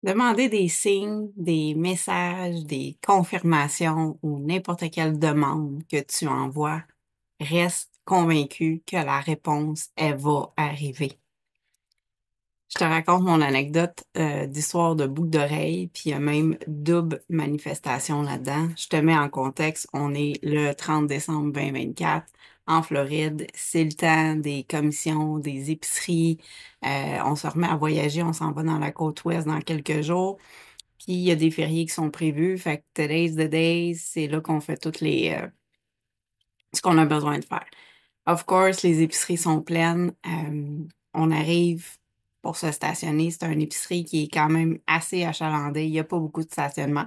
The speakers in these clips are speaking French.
Demander des signes, des messages, des confirmations ou n'importe quelle demande que tu envoies, reste convaincu que la réponse, elle va arriver. Je te raconte mon anecdote d'histoire de boucle d'oreille, puis il y a même double manifestation là-dedans. Je te mets en contexte, on est le 30 décembre 2024 en Floride. C'est le temps des commissions, des épiceries. On se remet à voyager, on s'en va dans la côte ouest dans quelques jours. Puis il y a des fériés qui sont prévus. Fait que today's the day, c'est là qu'on fait toutes ce qu'on a besoin de faire. Of course, les épiceries sont pleines. On arrive pour se stationner. C'est une épicerie qui est quand même assez achalandée. Il n'y a pas beaucoup de stationnement.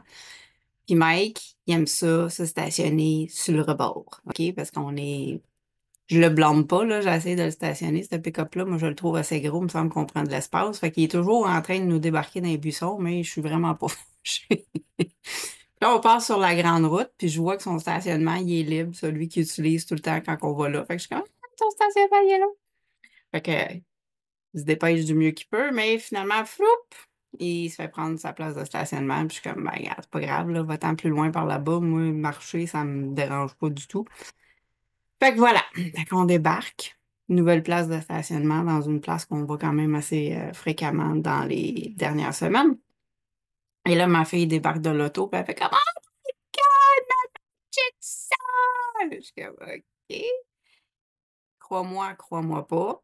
Puis Mike, il aime ça, se stationner sur le rebord. OK? Parce qu'on est. Je le blâme pas, là. J'ai essayé de le stationner, ce pick-up-là. Moi, je le trouve assez gros. Il me semble qu'on prend de l'espace. Fait qu'il est toujours en train de nous débarquer dans les buissons, mais je suis vraiment pas fâchée. Là, on passe sur la grande route, puis je vois que son stationnement, il est libre, celui qu'il utilise tout le temps quand on va là. Fait que je suis comme, ah, ton stationnement, il est là. Fait que, il se dépêche du mieux qu'il peut, mais finalement, floup, il se fait prendre sa place de stationnement. Puis je suis comme, ben, regarde, c'est pas grave, là, va-t'en plus loin par là-bas. Moi, marcher, ça me dérange pas du tout. Fait que voilà. Fait qu'on débarque. Nouvelle place de stationnement dans une place qu'on va quand même assez fréquemment dans les dernières semaines. Et là, ma fille débarque de l'auto, puis elle fait comme, oh my God, maman, check ça! Je suis comme, OK. Crois-moi pas.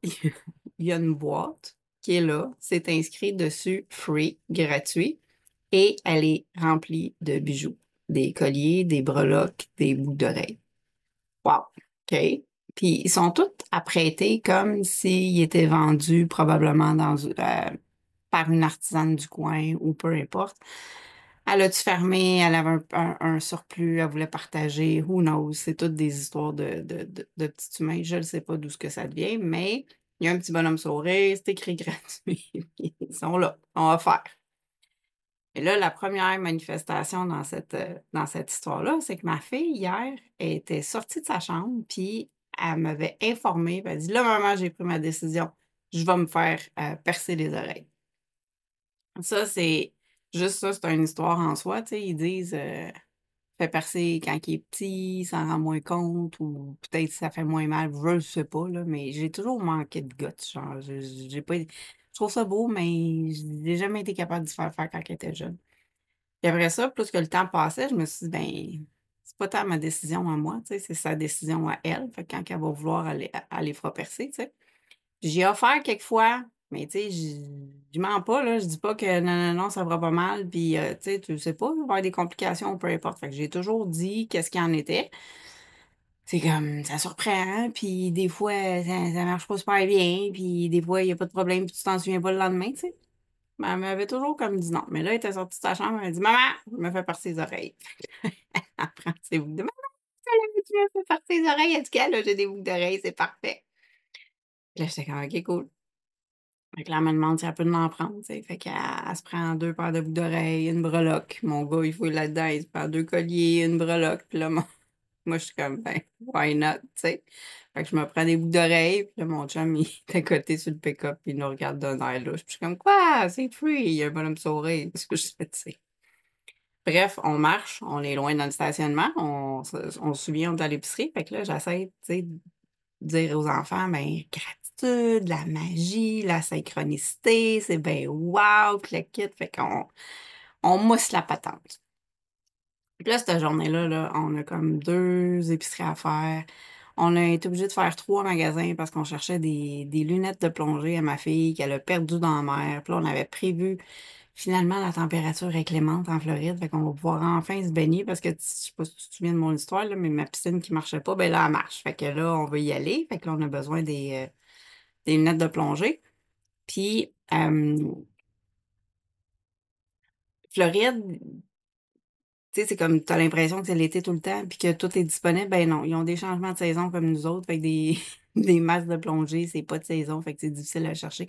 Il y a une boîte qui est là. C'est inscrit dessus free, gratuit. Et elle est remplie de bijoux. Des colliers, des breloques, des boucles d'oreilles. Wow. OK. Puis ils sont tous apprêtés comme s'ils étaient vendus probablement par une artisane du coin ou peu importe. Elle a-tu fermé? Elle avait un surplus, elle voulait partager. Who knows? C'est toutes des histoires de petits humains. Je ne sais pas d'où ce que ça devient, mais il y a un petit bonhomme sourire, c'est écrit gratuit. Ils sont là, on va faire. Et là, la première manifestation dans cette histoire-là, c'est que ma fille, hier, elle était sortie de sa chambre, puis elle m'avait informé, puis elle dit, là, maman, j'ai pris ma décision, je vais me faire percer les oreilles. Ça, c'est juste ça, c'est une histoire en soi, tu sais, ils disent, fait percer quand il est petit, ça en rend moins compte, ou peut-être ça fait moins mal, je sais pas, là, mais j'ai toujours manqué de guts, genre, j'ai pas, je trouve ça beau, mais j'ai jamais été capable de se faire quand elle était jeune. Et après ça, plus que le temps passait, je me suis dit, ben, c'est pas tant ma décision à moi, tu sais, c'est sa décision à elle. Fait que quand elle va vouloir, elle les fera percer, tu sais. J'ai offert quelquefois, mais tu sais, je mens pas, là. Je dis pas que non, ça va pas mal, puis tu sais, tu sais pas, il va y avoir des complications, peu importe. Fait que j'ai toujours dit qu'est-ce qu'il en était. C'est comme, ça surprend, hein, puis des fois, ça marche pas super bien, puis des fois, il y a pas de problème, puis tu t'en souviens pas le lendemain, tu sais. Mais elle m'avait toujours comme dit non. Mais là, elle était sortie de sa chambre, elle m'a dit, maman, je me fais percer les oreilles. Elle prend ses boucles de maman, tu me fais percer les oreilles. Elle dit qu'elle, là, j'ai des boucles d'oreilles, c'est parfait. Puis là, j'étais comme, OK, cool. Fait que là, elle me demande si elle peut m'en prendre, tu sais. Fait qu'elle elle se prend deux paires de boucles d'oreilles, une breloque. Mon gars, il fouille là-dedans, il se prend deux colliers, une breloque. Puis là, moi, je suis comme, ben, why not, tu sais. Fait que je me prends des boucles d'oreilles. Puis là, mon chum, il est à côté sur le pick-up, puis il nous regarde d'un air louche. Puis je suis comme, quoi, c'est free. Il y a un bonhomme sourire. C'est ce que je fais, tu sais. Bref, on marche, on est loin dans le stationnement, on se souvient, on est à l'épicerie. Fait que là, j'essaie, tu sais, de dire aux enfants, ben, gratitude, la magie, la synchronicité, c'est ben wow, puis le kit. Fait on mousse la patente. Puis là, cette journée-là, là, on a comme deux épiceries à faire. On a été obligé de faire trois magasins parce qu'on cherchait des lunettes de plongée à ma fille qu'elle a perdues dans la mer. Puis là, on avait prévu, finalement, la température est clémente en Floride. Fait qu'on va pouvoir enfin se baigner parce que, je sais pas si tu te souviens de mon histoire, là, mais ma piscine qui marchait pas, ben là, elle marche. Fait que là, on veut y aller. Fait que là, on a besoin des lunettes de plongée. Puis, Floride, tu sais, c'est comme, t'as l'impression que c'est l'été tout le temps, puis que tout est disponible. Ben non, ils ont des changements de saison comme nous autres, fait que des masques de plongée, c'est pas de saison, fait que c'est difficile à chercher.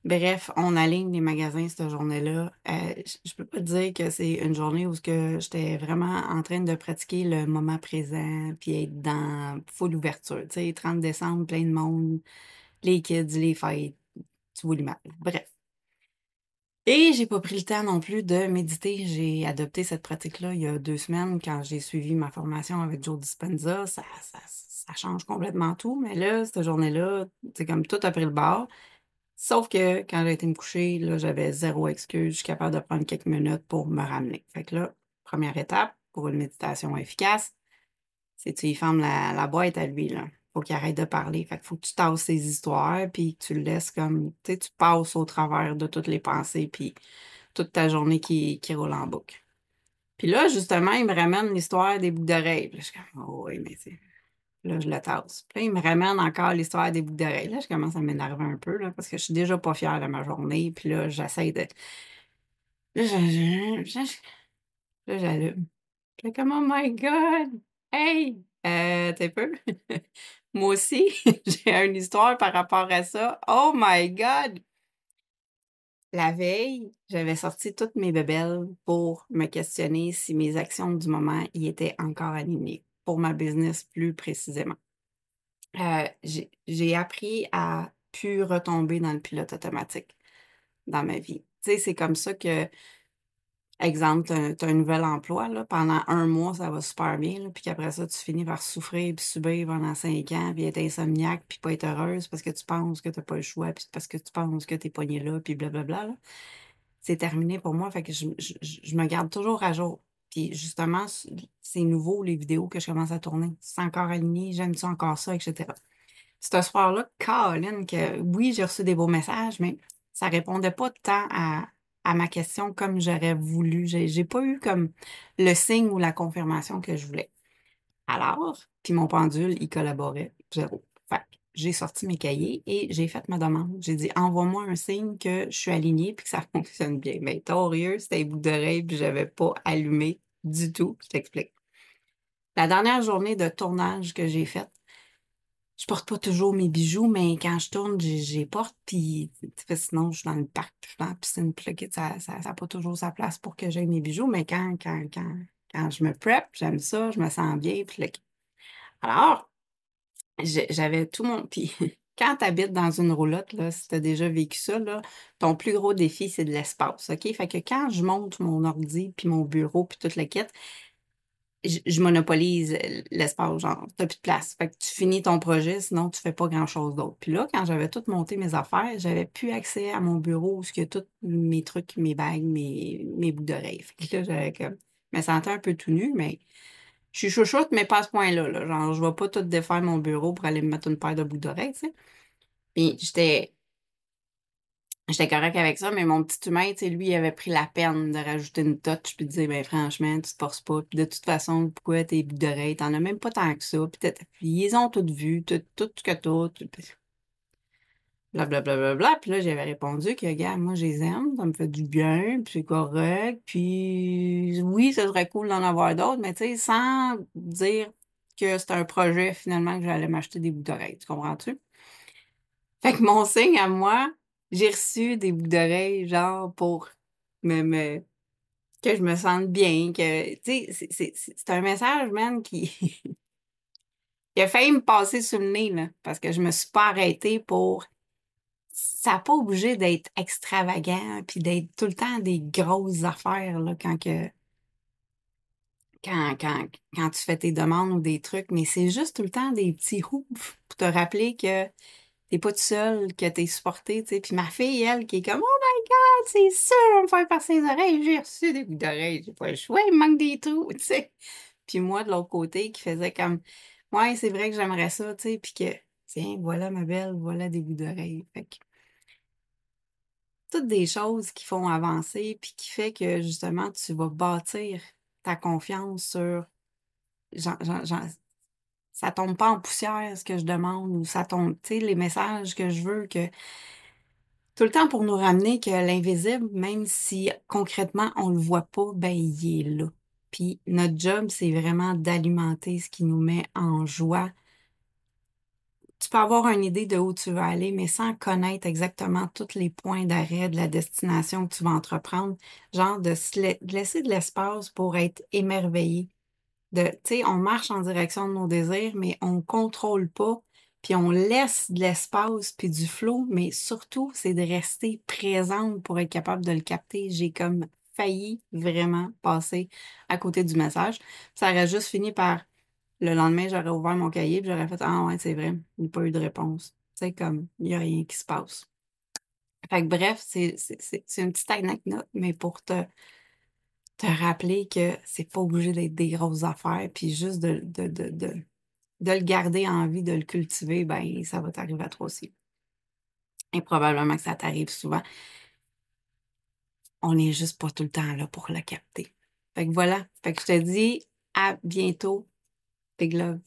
Bref, on aligne les magasins cette journée-là. Je peux pas te dire que c'est une journée où ce que j'étais vraiment en train de pratiquer le moment présent, puis être dans full ouverture. Tu sais, 30 décembre, plein de monde, les kids, les fêtes, tu vois l'image. Bref. Et j'ai pas pris le temps non plus de méditer. J'ai adopté cette pratique-là il y a 2 semaines quand j'ai suivi ma formation avec Joe Dispenza. Ça change complètement tout. Mais là, cette journée-là, c'est comme tout a pris le bord. Sauf que quand j'ai été me coucher, là, j'avais zéro excuse. Je suis capable de prendre quelques minutes pour me ramener. Fait que là, première étape pour une méditation efficace, c'est que tu y fermes la boîte à lui, là. Faut qu'il arrête de parler. Fait qu'il faut que tu tasses ses histoires, puis que tu le laisses comme, tu sais, tu passes au travers de toutes les pensées, puis toute ta journée qui roule en boucle. Puis là, justement, il me ramène l'histoire des boucles d'oreilles. Puis là, je suis comme, oh oui, mais c'est... Là, je le tasse. Puis là, il me ramène encore l'histoire des boucles d'oreilles. Là, je commence à m'énerver un peu, là, parce que je suis déjà pas fière de ma journée. Puis là, j'essaie de... Là, là, j'allume. Puis là, comme, oh my God! Hey! T'es peu? Moi aussi, j'ai une histoire par rapport à ça. Oh my God! La veille, j'avais sorti toutes mes bébelles pour me questionner si mes actions du moment y étaient encore alignées, pour ma business plus précisément. J'ai appris à plus retomber dans le pilote automatique dans ma vie. Tu sais, c'est comme ça que, exemple, tu as un nouvel emploi, là, pendant 1 mois, ça va super bien, là, puis qu'après ça, tu finis par souffrir puis subir pendant 5 ans, puis être insomniaque, puis pas être heureuse parce que tu penses que tu n'as pas le choix, puis parce que tu penses que tu es pognée là, puis blablabla, là. C'est terminé pour moi, fait que je me garde toujours à jour. Puis justement, c'est nouveau, les vidéos que je commence à tourner. C'est encore aligné, j'aime-tu encore ça, etc. C'est un soir-là, Colin, que oui, j'ai reçu des beaux messages, mais ça répondait pas tant à ma question comme j'aurais voulu. J'ai pas eu comme le signe ou la confirmation que je voulais. Alors, puis mon pendule, il collaborait zéro. Fait que j'ai sorti mes cahiers et j'ai fait ma demande. J'ai dit, envoie-moi un signe que je suis alignée puis que ça fonctionne bien. Mais torieux, c'était les boucles d'oreilles puis j'avais pas allumé du tout. Je t'explique. La dernière journée de tournage que j'ai faite, je porte pas toujours mes bijoux, mais quand je tourne, j'ai porte, puis sinon, je suis dans le parc, puis je suis dans la piscine, puis là, ça a pas toujours sa place pour que j'aie mes bijoux, mais quand je me prep, j'aime ça, je me sens bien, puis là, alors, j'avais tout mon... Puis quand tu habites dans une roulotte, là, si tu as déjà vécu ça, là, ton plus gros défi, c'est de l'espace, OK? Fait que quand je monte mon ordi, puis mon bureau, puis toute la kit, je monopolise l'espace, genre, t'as plus de place. Fait que tu finis ton projet, sinon tu fais pas grand-chose d'autre. Puis là, quand j'avais tout monté mes affaires, j'avais plus accès à mon bureau où il y a tous mes trucs, mes bagues, mes boucles d'oreilles. Fait que là, j'avais comme... Je me sentais un peu tout nu, mais je suis chouchoute, mais pas à ce point-là, là. Genre, je vais pas tout défaire mon bureau pour aller me mettre une paire de boucles d'oreilles, tu sais. Puis j'étais correct avec ça, mais mon petit humain, tu sais, lui, il avait pris la peine de rajouter une touch puis de dire, ben franchement, tu te forces pas. Puis de toute façon, pourquoi tes boucles d'oreilles? T'en as même pas tant que ça. Puis ils ont toutes vues, tout ce que t'as. Blablabla. Bla, bla, bla. Puis là, j'avais répondu que, gars, moi, je les aime, ça me fait du bien, puis c'est correct. Puis oui, ça serait cool d'en avoir d'autres, mais tu sais, sans dire que c'était un projet finalement que j'allais m'acheter des boucles d'oreilles. Tu comprends-tu? Fait que mon signe à moi, j'ai reçu des boucles d'oreilles, genre pour me que je me sente bien, que tu sais, c'est un message, man, qui il a failli me passer sous le nez, là, parce que je me suis pas arrêtée pour. Ça n'a pas obligé d'être extravagant, puis d'être tout le temps des grosses affaires, là, quand tu fais tes demandes ou des trucs, mais c'est juste tout le temps des petits ouf pour te rappeler que t'es pas tout seul, que t'es supporté, tu sais. Puis ma fille, elle, qui est comme, oh my God, c'est sûr, on va me faire passer les oreilles. J'ai reçu des boucles d'oreilles, j'ai pas le choix, il me manque des trous, tu sais. Puis moi, de l'autre côté, qui faisait comme, ouais, c'est vrai que j'aimerais ça, tu sais. Puis que, tiens, voilà ma belle, voilà des boucles d'oreilles. Fait que, toutes des choses qui font avancer, puis qui fait que, justement, tu vas bâtir ta confiance sur, genre, ça tombe pas en poussière, ce que je demande, ou ça tombe, tu sais, les messages que je veux, que tout le temps pour nous ramener que l'invisible, même si concrètement on le voit pas, ben il est là. Puis notre job, c'est vraiment d'alimenter ce qui nous met en joie. Tu peux avoir une idée de où tu veux aller, mais sans connaître exactement tous les points d'arrêt de la destination que tu vas entreprendre, genre de laisser de l'espace pour être émerveillé. Tu sais, on marche en direction de nos désirs, mais on contrôle pas puis on laisse de l'espace puis du flow, mais surtout, c'est de rester présente pour être capable de le capter. J'ai comme failli vraiment passer à côté du message. Ça aurait juste fini par le lendemain, j'aurais ouvert mon cahier puis j'aurais fait ah ouais, c'est vrai, il n'y a pas eu de réponse. Tu sais, comme il n'y a rien qui se passe. Fait que bref, c'est une petite anecdote, mais pour te rappeler que c'est pas obligé d'être des grosses affaires, puis juste de le garder en vie, de le cultiver, ben ça va t'arriver à toi aussi. Et probablement que ça t'arrive souvent. On n'est juste pas tout le temps là pour le capter. Fait que voilà. Fait que je te dis à bientôt. Big love.